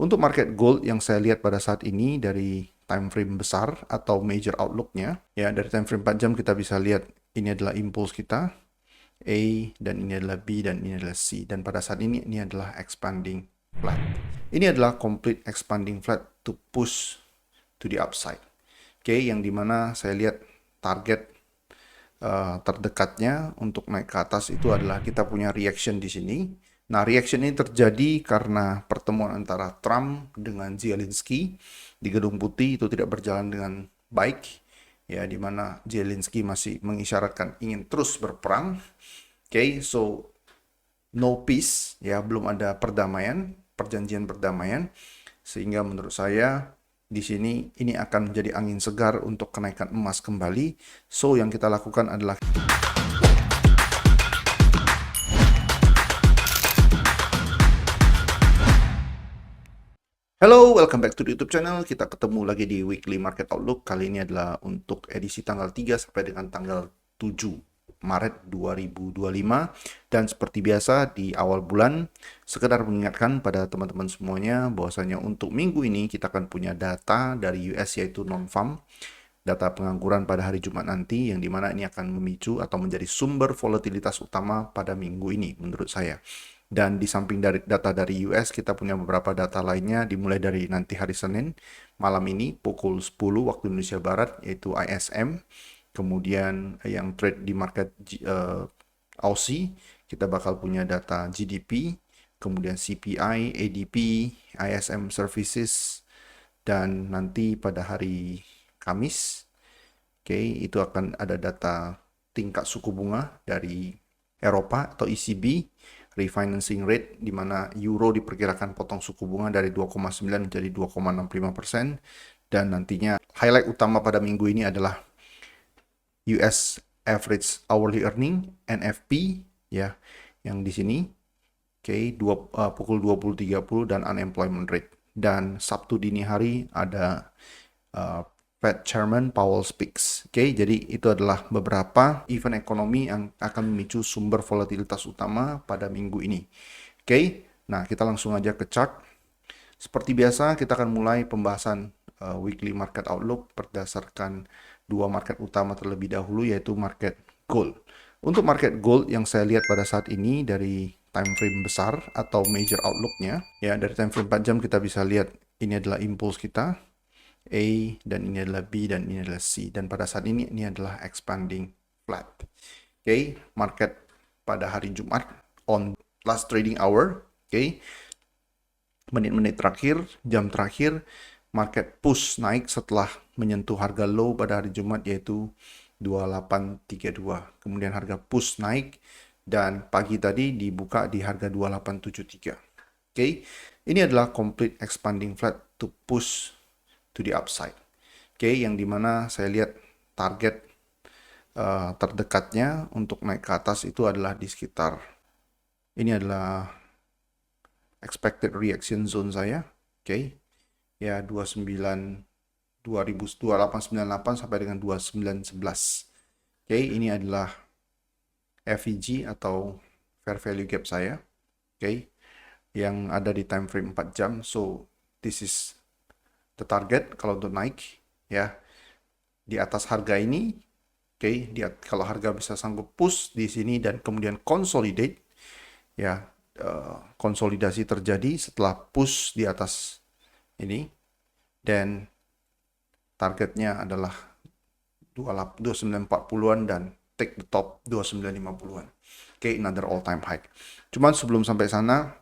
Untuk market gold yang saya lihat pada saat ini dari time frame besar atau major outlook-nya, ya dari time frame 4 jam kita bisa lihat ini adalah impulse kita, A, dan ini adalah B, dan ini adalah C. Dan pada saat ini adalah expanding flat. Ini adalah complete expanding flat to push to the upside. Oke, yang dimana saya lihat target terdekatnya untuk naik ke atas itu adalah kita punya reaction di sini. Nah, reaction ini terjadi karena pertemuan antara Trump dengan Zelensky di Gedung Putih itu tidak berjalan dengan baik, ya, di mana Zelensky masih mengisyaratkan ingin terus berperang. Oke, so no peace, ya, belum ada perdamaian, perjanjian perdamaian, sehingga menurut saya di sini ini akan menjadi angin segar untuk kenaikan emas kembali. So, yang kita lakukan adalah Hello, welcome back to the YouTube channel. Kita ketemu lagi di Weekly Market Outlook. Kali ini adalah untuk edisi tanggal 3 sampai dengan tanggal 7 Maret 2025. Dan seperti biasa di awal bulan, sekedar mengingatkan pada teman-teman semuanya bahwasanya untuk minggu ini kita akan punya data dari US yaitu non-farm, data pengangguran pada hari Jumat nanti, yang dimana ini akan memicu atau menjadi sumber volatilitas utama pada minggu ini menurut saya. Dan di samping dari data dari US, kita punya beberapa data lainnya dimulai dari nanti hari Senin malam ini pukul 10 waktu Indonesia Barat, yaitu ISM. Kemudian yang trade di market Aussie, kita bakal punya data GDP, kemudian CPI, ADP, ISM Services, dan nanti pada hari Kamis, oke, itu akan ada data tingkat suku bunga dari Eropa atau ECB, refinancing rate, di mana euro diperkirakan potong suku bunga dari 2,9 menjadi 2,65%. Dan nantinya highlight utama pada minggu ini adalah US average hourly earning, NFP, ya, yang di sini, oke, pukul 20.30, dan unemployment rate. Dan Sabtu dini hari ada Fed Chairman Powell speaks. Oke, jadi itu adalah beberapa event ekonomi yang akan memicu sumber volatilitas utama pada minggu ini. Oke, nah kita langsung aja ke chart. Seperti biasa, kita akan mulai pembahasan weekly market outlook berdasarkan dua market utama terlebih dahulu, yaitu market gold. Untuk market gold yang saya lihat pada saat ini dari time frame besar atau major outlook-nya, ya dari time frame 4 jam kita bisa lihat ini adalah impulse kita, A, dan ini adalah B, dan ini adalah C. Dan pada saat ini adalah expanding flat. Oke, market pada hari Jumat on last trading hour, oke, menit-menit terakhir, jam terakhir, market push naik setelah menyentuh harga low pada hari Jumat yaitu 2832. Kemudian harga push naik dan pagi tadi dibuka di harga 2873. Oke, ini adalah complete expanding flat to push to the upside. Oke, yang dimana saya lihat target terdekatnya untuk naik ke atas itu adalah di sekitar, ini adalah expected reaction zone saya, oke, ya 2898 sampai dengan 2911. Oke, ini adalah FVG atau fair value gap saya, oke, yang ada di time frame 4 jam. So this is the target kalau untuk naik, ya, di atas harga ini. Oke, kalau harga bisa sanggup push di sini dan kemudian consolidate, ya, konsolidasi terjadi setelah push di atas ini, dan targetnya adalah 2940-an dan take the top 2950-an. Oke, another all time high. Cuman sebelum sampai sana,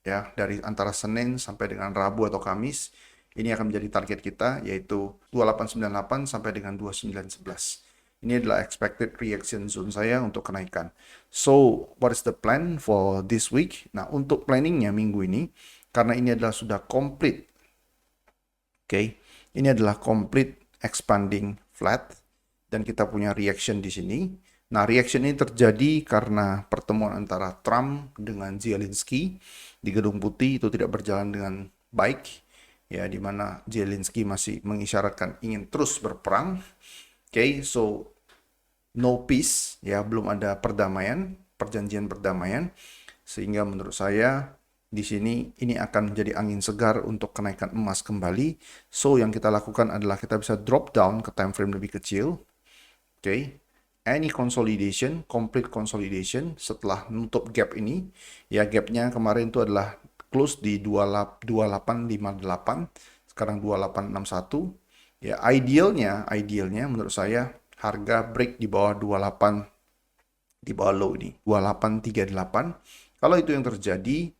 ya, dari antara Senin sampai dengan Rabu atau Kamis, ini akan menjadi target kita, yaitu 2898 sampai dengan 2911. Ini adalah expected reaction zone saya untuk kenaikan. So, what is the plan for this week? Nah, untuk planningnya minggu ini, karena ini adalah sudah complete, oke, ini adalah complete expanding flat, dan kita punya reaction di sini. Nah, reaction ini terjadi karena pertemuan antara Trump dengan Zelensky di Gedung Putih itu tidak berjalan dengan baik, ya, di mana Zelensky masih mengisyaratkan ingin terus berperang. Oke, so no peace, ya, belum ada perdamaian, perjanjian perdamaian, sehingga menurut saya di sini ini akan menjadi angin segar untuk kenaikan emas kembali. So, yang kita lakukan adalah kita bisa drop down ke time frame lebih kecil. Oke. Any consolidation, complete consolidation setelah nutup gap ini. Ya, gapnya kemarin itu adalah close di 2858, sekarang 2861. Ya, idealnya menurut saya harga break di bawah 28, di bawah low ini 2838. Kalau itu yang terjadi,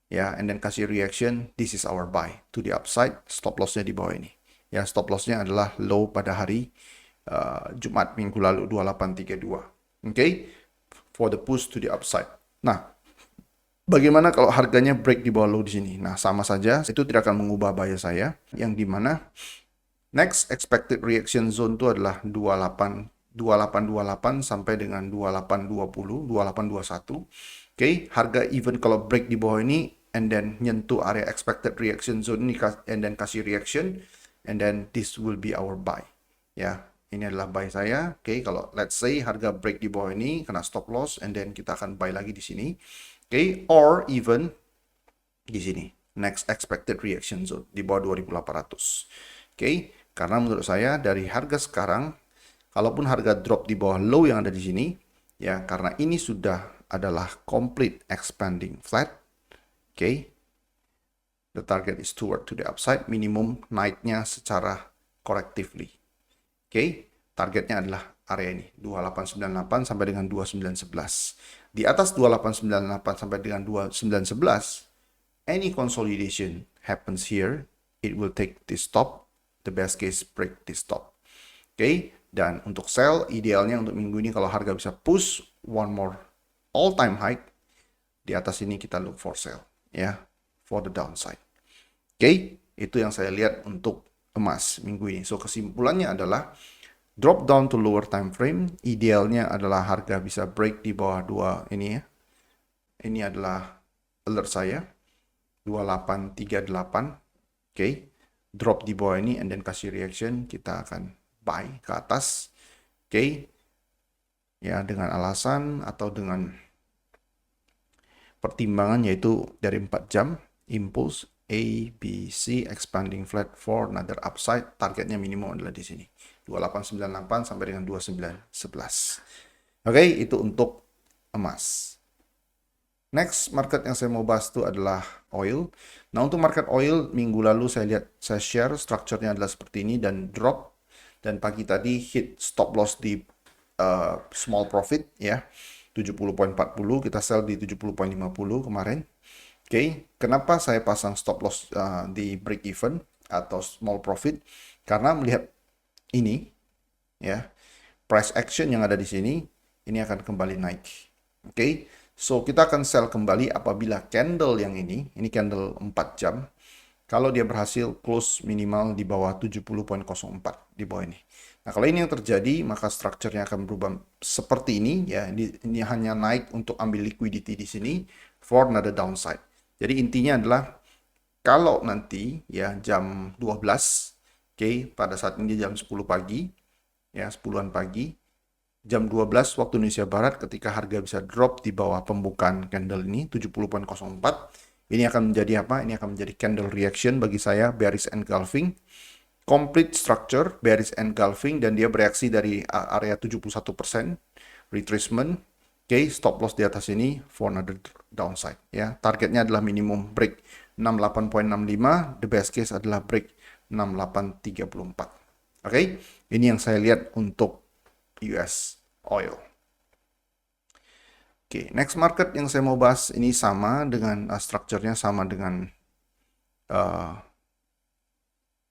ya, and then kasih reaction, this is our buy to the upside. Stop lossnya di bawah ini. Ya, stop lossnya adalah low pada hari Jumat minggu lalu 2832. Okay, for the push to the upside. Nah, bagaimana kalau harganya break di bawah low di sini? Nah, sama saja, itu tidak akan mengubah buy saya, yang dimana next expected reaction zone itu adalah 2828 sampai dengan 2820, 2821. Oke, harga even kalau break di bawah ini and then nyentuh area expected reaction zone ini and then kasih reaction, and then this will be our buy. Ya, ini adalah buy saya. Oke, kalau let's say harga break di bawah ini kena stop loss and then kita akan buy lagi di sini. Oke, or even di sini next expected reaction zone di bawah 2800. Oke, karena menurut saya dari harga sekarang, kalaupun harga drop di bawah low yang ada di sini, ya, karena ini sudah adalah complete expanding flat. Oke, the target is toward to the upside, minimum naiknya secara collectively. Oke, targetnya adalah area ini 2898 sampai dengan 2911. Di atas 2898 sampai dengan 2911, any consolidation happens here, it will take this stop, the best case break this stop. Oke, dan untuk sell idealnya untuk minggu ini kalau harga bisa push one more all time high di atas ini, kita look for sell ya, for the downside. Oke, itu yang saya lihat untuk emas minggu ini. So, kesimpulannya adalah drop down to lower time frame, idealnya adalah harga bisa break di bawah 2 ini ya. Ini adalah alert saya 2838. Oke, drop di bawah ini and then kasih reaction, kita akan buy ke atas. Oke, ya, dengan alasan atau dengan pertimbangan yaitu dari 4 jam impulse A, B, C, expanding flat for another upside, targetnya minimum adalah di sini 2898 sampai dengan 2911. Oke, itu untuk emas. Next market yang saya mau bahas itu adalah oil. Nah, untuk market oil minggu lalu saya share strukturnya adalah seperti ini dan drop, dan pagi tadi hit stop loss di small profit ya, 70.40, kita sell di 70.50 kemarin. Oke, kenapa saya pasang stop loss di break even atau small profit? Karena melihat ini ya, price action yang ada di sini ini akan kembali naik. Oke, so kita akan sell kembali apabila candle yang ini candle 4 jam, kalau dia berhasil close minimal di bawah 70.04 di bawah ini. Nah, kalau ini yang terjadi, maka strukturnya akan berubah seperti ini ya. Ini hanya naik untuk ambil liquidity di sini for another downside. Jadi intinya adalah kalau nanti ya jam 12, oke, pada saat ini jam 10 pagi ya, 10-an pagi, jam 12 waktu Indonesia Barat, ketika harga bisa drop di bawah pembukaan candle ini 70.04, ini akan menjadi apa? Ini akan menjadi candle reaction bagi saya, bearish engulfing. Complete structure, bearish engulfing, dan dia bereaksi dari area 71%, retracement. Oke, stop loss di atas ini for another downside ya. Targetnya adalah minimum break 68.65, the best case adalah break 6834. Oke, ini yang saya lihat untuk US oil. Oke, next market yang saya mau bahas ini sama dengan strukturnya sama dengan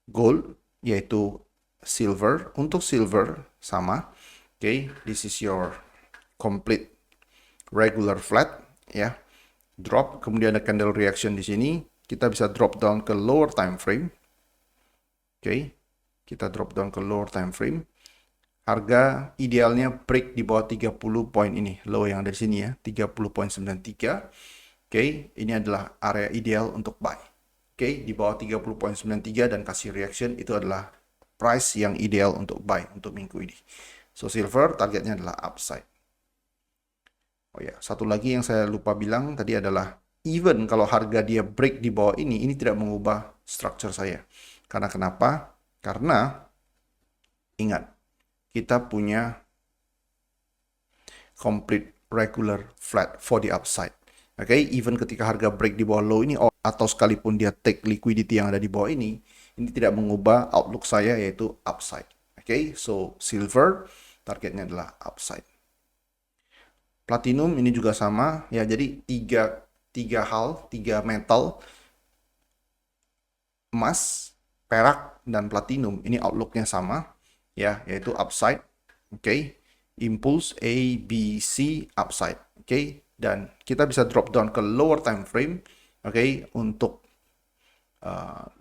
gold, yaitu silver. Untuk silver sama. Oke, this is your complete regular flat ya. Drop, kemudian ada candle reaction di sini. Kita bisa drop down ke lower time frame. Oke, kita drop down ke lower time frame. Harga idealnya break di bawah 30 poin ini, low yang ada di sini ya, 30.93. Oke, ini adalah area ideal untuk buy. Oke, di bawah 30.93 dan kasih reaction, itu adalah price yang ideal untuk buy untuk minggu ini. So, silver targetnya adalah upside. Oh ya, satu lagi yang saya lupa bilang tadi adalah even kalau harga dia break di bawah ini tidak mengubah structure saya. Karena kenapa? Karena ingat, kita punya complete regular flat for the upside. Oke, even ketika harga break di bawah low ini atau sekalipun dia take liquidity yang ada di bawah ini tidak mengubah outlook saya yaitu upside. Oke, so silver targetnya adalah upside. Platinum ini juga sama ya, jadi tiga metal, emas, perak, dan platinum ini outlooknya sama ya, yaitu upside. Oke, impulse A, B, C upside. Oke, dan kita bisa drop down ke lower time frame. Oke, untuk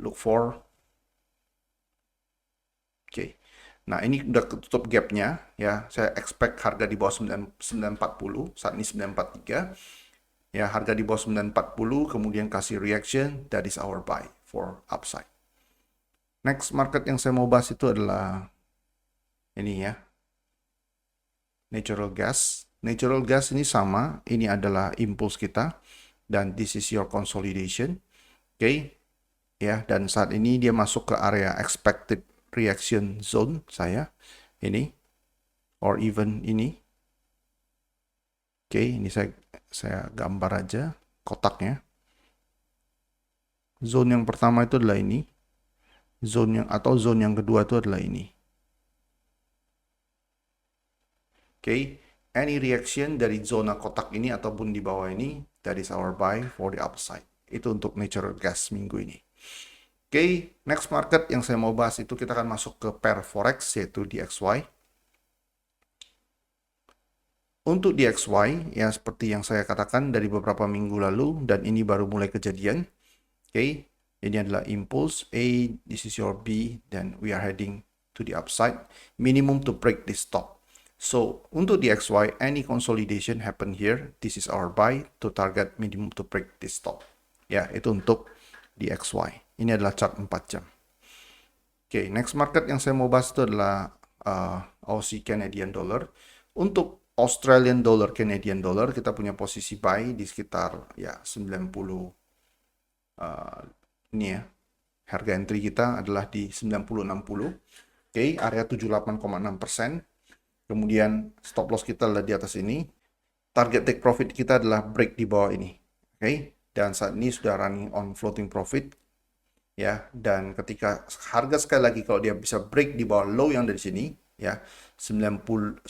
look for. Oke, nah ini udah ketutup gapnya ya. Saya expect harga di bawah 940, saat ini 943. Ya, harga di bawah 940 kemudian kasih reaction, that is our buy for upside. Next market yang saya mau bahas itu adalah ini ya, natural gas. Natural gas ini sama, ini adalah impulse kita dan this is your consolidation. Oke. Ya, dan saat ini dia masuk ke area expected reaction zone saya ini or even ini. Oke, ini saya gambar aja kotaknya. Zone yang pertama itu adalah ini. Zone yang kedua itu adalah ini. Oke, any reaction dari zona kotak ini ataupun di bawah ini, that is our buy for the upside. Itu untuk natural gas minggu ini. Oke, next market yang saya mau bahas itu kita akan masuk ke pair forex yaitu DXY. Untuk DXY ya seperti yang saya katakan dari beberapa minggu lalu dan ini baru mulai kejadian. Oke, ini adalah impulse A, this is your B, dan we are heading to the upside. Minimum to break this top. So, untuk DXY, any consolidation happen here, this is our buy to target minimum to break this top. Ya, itu untuk DXY. Ini adalah chart 4 jam. Oke, next market yang saya mau bahas itu adalah Aussie Canadian Dollar. Untuk Australian Dollar, Canadian Dollar, kita punya posisi buy di sekitar ya 90. Ini ya, harga entry kita adalah di 90.60. Oke, area 78,6%. Kemudian stop loss kita adalah di atas ini. Target take profit kita adalah break di bawah ini. Oke, dan saat ini sudah running on floating profit. Ya, dan ketika harga sekali lagi kalau dia bisa break di bawah low yang dari sini ya 0.8950,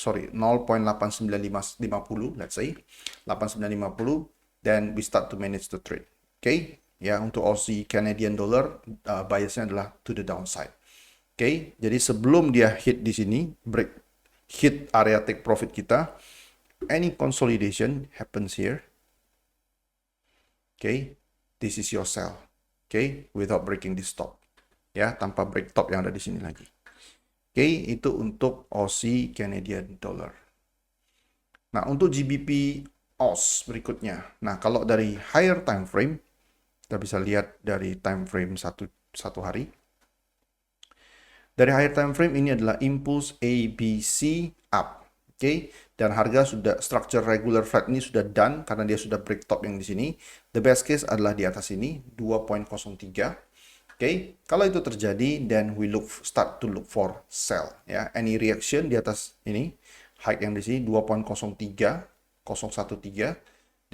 let's say 8950, then we start to manage the trade. Oke, ya untuk Aussie Canadian Dollar biasnya adalah to the downside. Oke, jadi sebelum dia hit di sini hit area take profit kita, any consolidation happens here. Okay, this is your sell. Okay, without breaking this top. Ya, tanpa break top yang ada di sini lagi. Okay, itu untuk Aussie Canadian Dollar. Nah, untuk GBP AUS berikutnya. Nah, kalau dari higher time frame, kita bisa lihat dari time frame satu hari. Dari higher time frame ini adalah impulse ABC up. Oke, dan harga sudah structure regular flat ini sudah done karena dia sudah break top yang di sini. The best case adalah di atas ini 2.03. Oke, kalau itu terjadi, then we start to look for sell. Ya, any reaction di atas ini, high yang di sini 2.03, 013,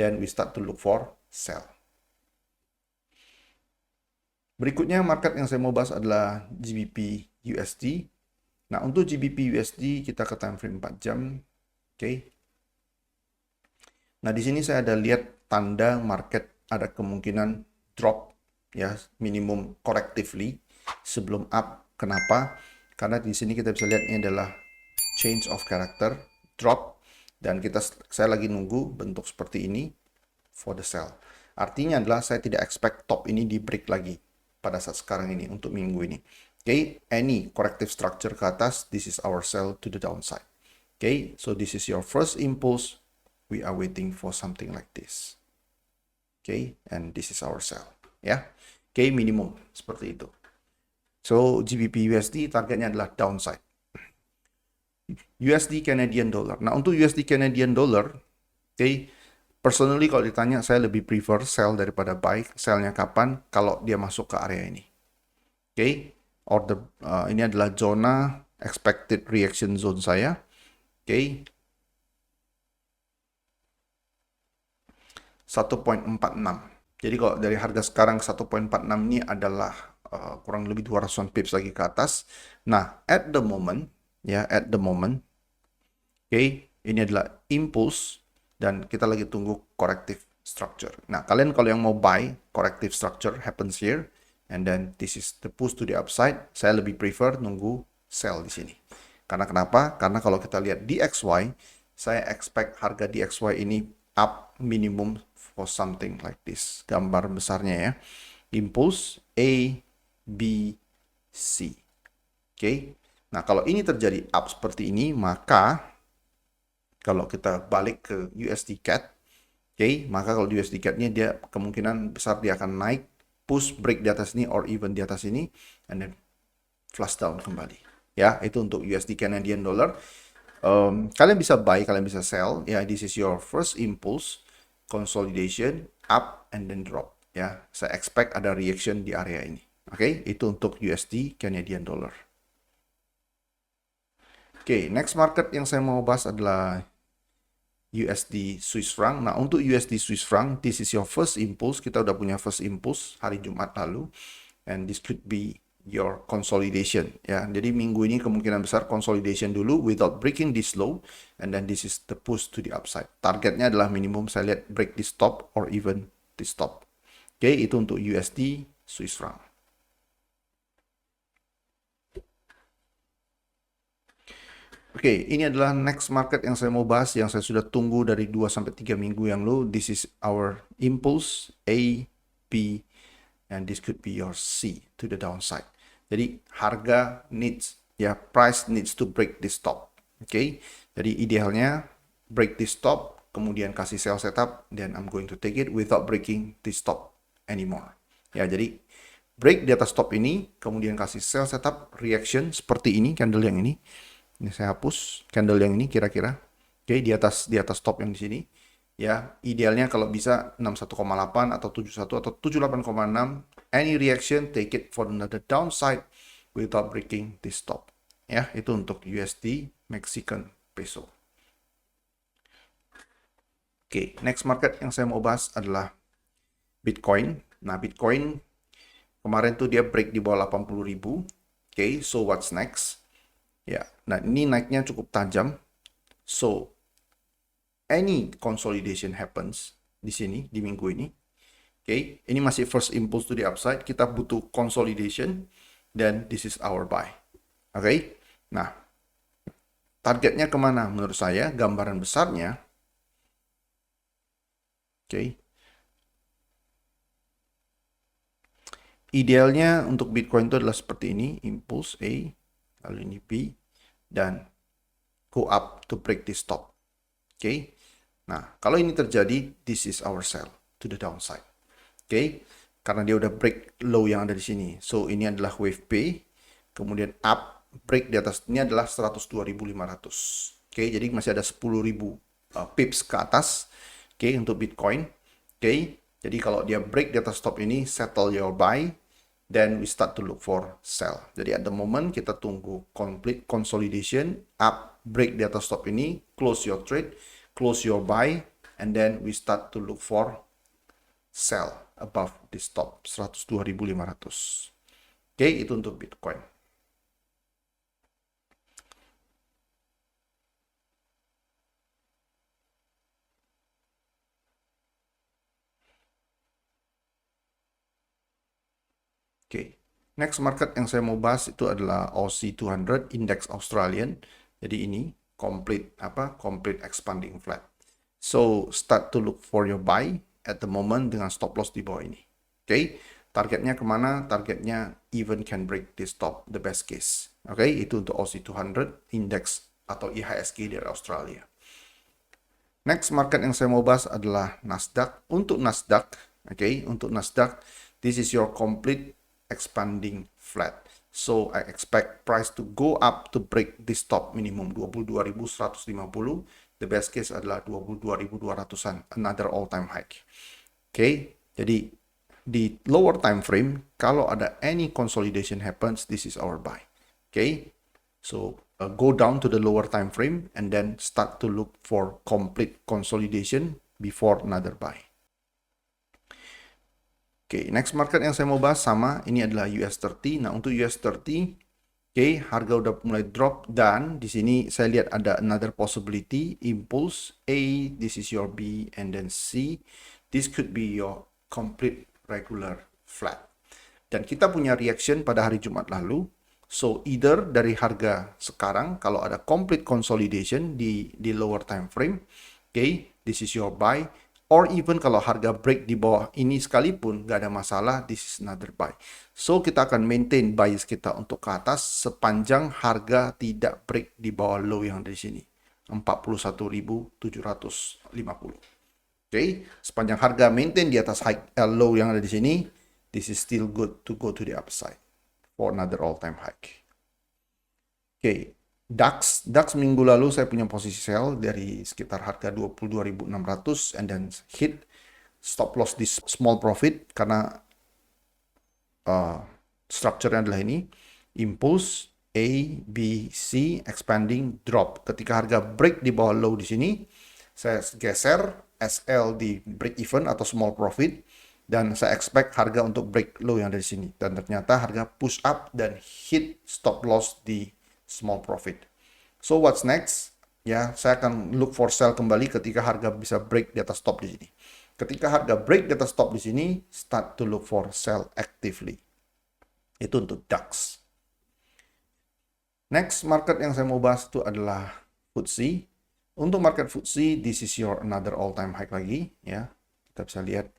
then we start to look for sell. Berikutnya market yang saya mau bahas adalah GBP USD. Nah, untuk GBP USD kita ke time frame 4 jam. Oke. Nah, di sini saya ada lihat tanda market ada kemungkinan drop ya, minimum correctively sebelum up. Kenapa? Karena di sini kita bisa lihat ini adalah change of character, drop, dan saya lagi nunggu bentuk seperti ini for the sell. Artinya adalah saya tidak expect top ini di break lagi pada saat sekarang ini untuk minggu ini. Okay, any corrective structure ke atas, this is our sell to the downside. Okay, so this is your first impulse. We are waiting for something like this. Okay, and this is our sell. Ya, okay, minimum seperti itu. So GBP USD targetnya adalah downside. USD Canadian Dollar. Nah, untuk USD Canadian Dollar, okay, Personally kalau ditanya saya lebih prefer sell daripada buy. Sellnya kapan? Kalau dia masuk ke area ini. Oke, order ini adalah zona expected reaction zone saya. Oke, 1.46. Jadi kalau dari harga sekarang 1.46 ini adalah kurang lebih 200 pips lagi ke atas. Nah, at the moment, oke, ini adalah impulse dan kita lagi tunggu corrective structure. Nah, kalian kalau yang mau buy, corrective structure happens here, and then this is the push to the upside. Saya lebih prefer nunggu sell di sini. Karena kenapa? Karena kalau kita lihat DXY, saya expect harga DXY ini up minimum for something like this. Gambar besarnya ya. Impulse A, B, C. Oke. Nah, kalau ini terjadi up seperti ini, maka kalau kita balik ke USD CAD, maka kalau di USD CAD-nya dia kemungkinan besar dia akan naik, push, break di atas ini, or even di atas ini, and then flush down kembali. Ya, itu untuk USD Canadian Dollar. Kalian bisa buy, kalian bisa sell. Ya, this is your first impulse, consolidation, up, and then drop. Ya, saya expect ada reaction di area ini. Oke, itu untuk USD Canadian Dollar. Oke, next market yang saya mau bahas adalah USD Swiss franc. Nah, untuk USD Swiss franc, this is your first impulse. Kita udah punya first impulse hari Jumat lalu. And this could be your consolidation. Ya, jadi minggu ini kemungkinan besar consolidation dulu without breaking this low. And then this is the push to the upside. Targetnya adalah minimum saya lihat break this top or even this top. Oke, itu untuk USD Swiss franc. Oke, ini adalah next market yang saya mau bahas, yang saya sudah tunggu dari 2-3 minggu yang lalu. This is our impulse A, B, and this could be your C to the downside. Jadi harga needs, ya, price needs to break this top. Oke, jadi idealnya break this top, kemudian kasih sell setup, then I'm going to take it without breaking this top anymore. Ya, jadi break di atas top ini, kemudian kasih sell setup, reaction seperti ini, candle yang ini. Ini saya hapus candle yang ini kira-kira. Oke, di atas top yang di sini. Ya, idealnya kalau bisa 61,8 atau 71 atau 78,6. Any reaction, take it for another downside without breaking this top. Ya, itu untuk USD Mexican Peso. Oke, next market yang saya mau bahas adalah Bitcoin. Nah, Bitcoin kemarin tuh dia break di bawah 80.000. Oke, so what's next? Ya, nah ini naiknya cukup tajam. So, any consolidation happens di sini, di minggu ini. Oke, ini masih first impulse to the upside. Kita butuh consolidation, dan this is our buy. Oke, nah, targetnya kemana? Menurut saya, gambaran besarnya, idealnya untuk Bitcoin itu adalah seperti ini, impulse A, lalu ini B, dan go up to break this top. Oke, nah kalau ini terjadi, this is our sell to the downside. Oke, karena dia udah break low yang ada di sini. So ini adalah wave B, kemudian up, break di atas, ini adalah 102.500. Oke, jadi masih ada 10.000 pips ke atas. Oke, untuk Bitcoin. Oke, jadi kalau dia break di atas top ini, settle your buy, then we start to look for sell. Jadi at the moment kita tunggu complete consolidation, up, break di atas top ini, close your trade, close your buy, and then we start to look for sell above this top 102.500. Oke, itu untuk Bitcoin. Oke, next market yang saya mau bahas itu adalah Aussie 200 Index Australian. Jadi ini complete expanding flat. So start to look for your buy at the moment dengan stop loss di bawah ini. Oke, targetnya kemana? Targetnya even can break this top, the best case. Oke, itu untuk Aussie 200 Index atau IHSG dari Australia. Next market yang saya mau bahas adalah Nasdaq. Untuk Nasdaq, untuk Nasdaq, this is your complete expanding flat. So I expect price to go up to break this top minimum 22.150. the best case adalah 22.200-an, another all time high. Oke, jadi di lower time frame, kalau ada any consolidation happens, this is our buy. Okay, so go down to the lower time frame and then start to look for complete consolidation before another buy. Okay, next market yang saya mau bahas sama, ini adalah US30. Nah, untuk US30, okay, harga udah mulai drop dan di sini saya lihat ada another possibility, impulse A, this is your B, and then C. This could be your complete regular flat. Dan kita punya reaction pada hari Jumat lalu. So either dari harga sekarang kalau ada complete consolidation di lower time frame, okay, this is your buy. Or even kalau harga break di bawah ini sekalipun nggak ada masalah, this is another buy. So kita akan maintain bias kita untuk ke atas sepanjang harga tidak break di bawah low yang ada di sini, 41.750. Okay, sepanjang harga maintain di atas low yang ada di sini, this is still good to go to the upside for another all-time high. Okay, DAX minggu lalu saya punya posisi sell dari sekitar harga 22.600 and then hit stop loss di small profit karena structure-nya adalah ini, impulse A, B, C, expanding, drop. Ketika harga break di bawah low di sini, saya geser SL di break even atau small profit dan saya expect harga untuk break low yang ada di sini, dan ternyata harga push up dan hit stop loss di small profit. So what's next? Ya, saya akan look for sell kembali ketika harga bisa break di atas stop di sini. Ketika harga break di atas stop di sini, start to look for sell actively. Itu untuk DAX. Next market yang saya mau bahas itu adalah FTSE. Untuk market FTSE, this is your another all time high lagi, ya. Kita bisa lihat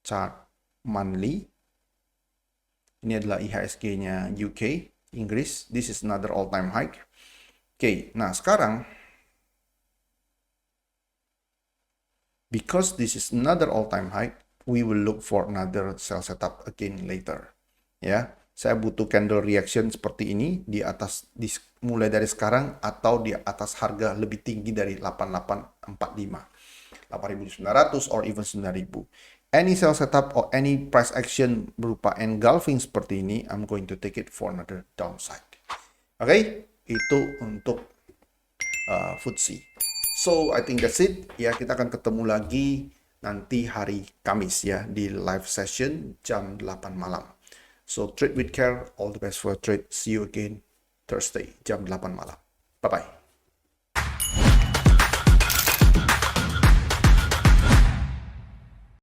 chart monthly. Ini adalah IHSG-nya UK, Inggris. This is another all time high. Oke, nah sekarang because this is another all time high, we will look for another sell setup again later. Ya, saya butuh candle reaction seperti ini di atas mulai dari sekarang atau di atas harga lebih tinggi dari 8845, 8.900 or even 9.000. Any sell setup or any price action berupa engulfing seperti ini, I'm going to take it for another downside. Oke, itu untuk FTSE. So I think that's it. Ya, kita akan ketemu lagi nanti hari Kamis ya di live session jam 8 malam. So trade with care, all the best for trade. See you again Thursday jam 8 malam. Bye bye.